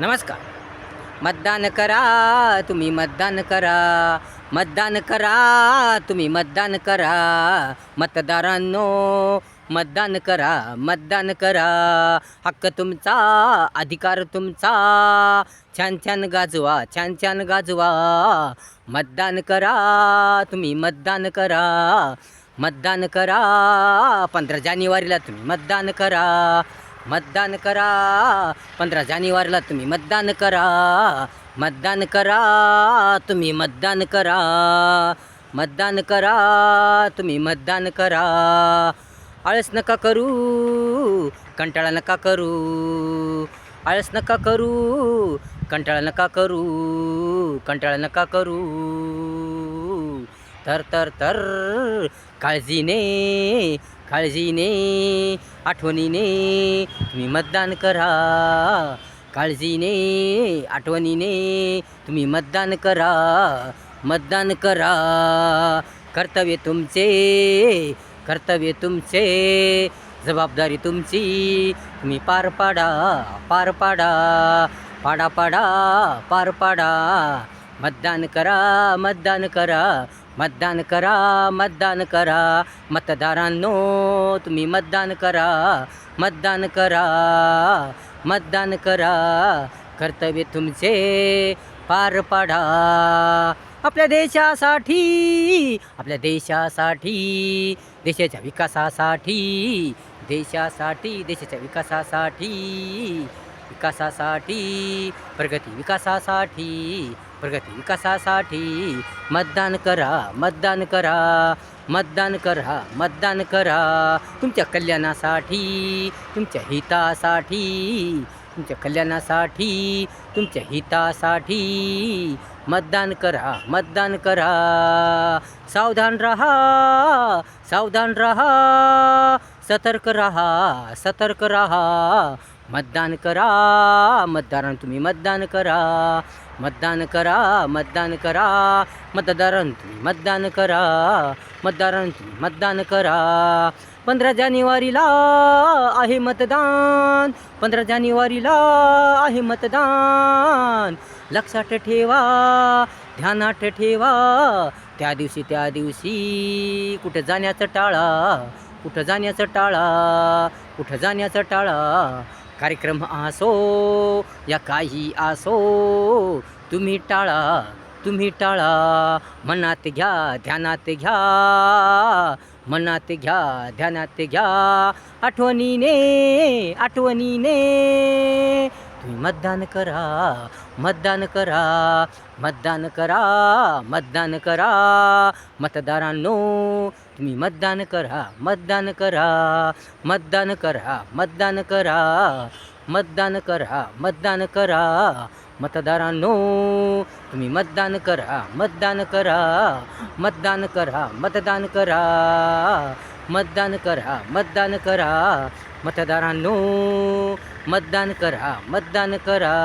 नमस्कार. मतदान करा, तुम्ही मतदान करा. मतदान करा, तुम्ही मतदान करा. मतदारांनो, मतदान करा, मतदान करा. हक्क तुमचा, अधिकार तुमचा. छान छान गाजवा, छान छान गाजवा. मतदान करा, तुम्ही मतदान करा. मतदान करा, 15 जानेवारीला तुम्ही मतदान करा. मतदान करा, 15 जानेवारीला तुम्ही मतदान करा. मतदान करा, तुम्ही मतदान करा. मतदान करा, तुम्ही मतदान करा. आळस नका करू, कंटाळा नका करू. आळस नका करू, कंटाळा नका करू. कंटाळा नका करू. तर तर तर काळजीने, काळजीने, आठवणीने तुम्ही मतदान करा. काळजीने, आठवणीने तुम्ही मतदान करा. मतदान करा. कर्तव्य तुमचे, कर्तव्य तुमचे, जबाबदारी तुमची. तुम्ही पार पाडा, पार पाडा. पाडा पाडा, पार पाडा. मतदान करा, मतदान करा. मतदान करा, मतदान करा. मतदारांनो, तुम्ही मतदान करा. मतदान करा, मतदान करा. कर्तव्य तुमचे पार पाडा. आपल्या देशासाठी, आपल्या देशासाठी, देशाच्या विकासासाठी, देशासाठी, देशाच्या विकासासाठी, विकासासाठी, प्रगती विकासासाठी, प्रगती विकासासाठी मतदान करा, मतदान करा. मतदान करा, मतदान करा. तुमच्या कल्याणासाठी, तुमच्या हितासाठी, तुमच्या कल्याणासाठी, तुमच्या हितासाठी मतदान करा, मतदान करा. सावधान रहा, सावधान रहा. सतर्क रहा, सतर्क रहा. मतदान करा, मतदारांनो तुम्ही मतदान करा. मतदान करा, मतदान करा. मतदारांनो तुम्ही मतदान करा. मतदारांनो तुम्ही मतदान करा. 15 जानेवारीला आहे मतदान. 15 जानेवारीला आहे मतदान. लक्षात ठेवा, ध्यानात ठेवा. त्या दिवशी कुठं जाण्याचं टाळा, कुठं जाण्याचं टाळा, कुठं जाण्याचं टाळा. कार्यक्रम असो या काही असो, तुम्ही टाळा, तुम्ही टाळा. मनात घ्या, ध्यानात घ्या. मनात घ्या, ध्यानात घ्या. आठवणीने, आठवणीने तुम्ही मतदान करा. मतदान करा, मतदान करा, मतदान करा. मतदारांनो, तुम्ही मतदान करा. मतदान करा, मतदान करा, मतदान करा. मतदान करा, मतदान करा. मतदारांनो, तुम्ही मतदान करा. मतदान करा, मतदान करा, मतदान करा. मतदान करा, मतदान करा. मतदारांनो, मतदान करा, मतदान करा.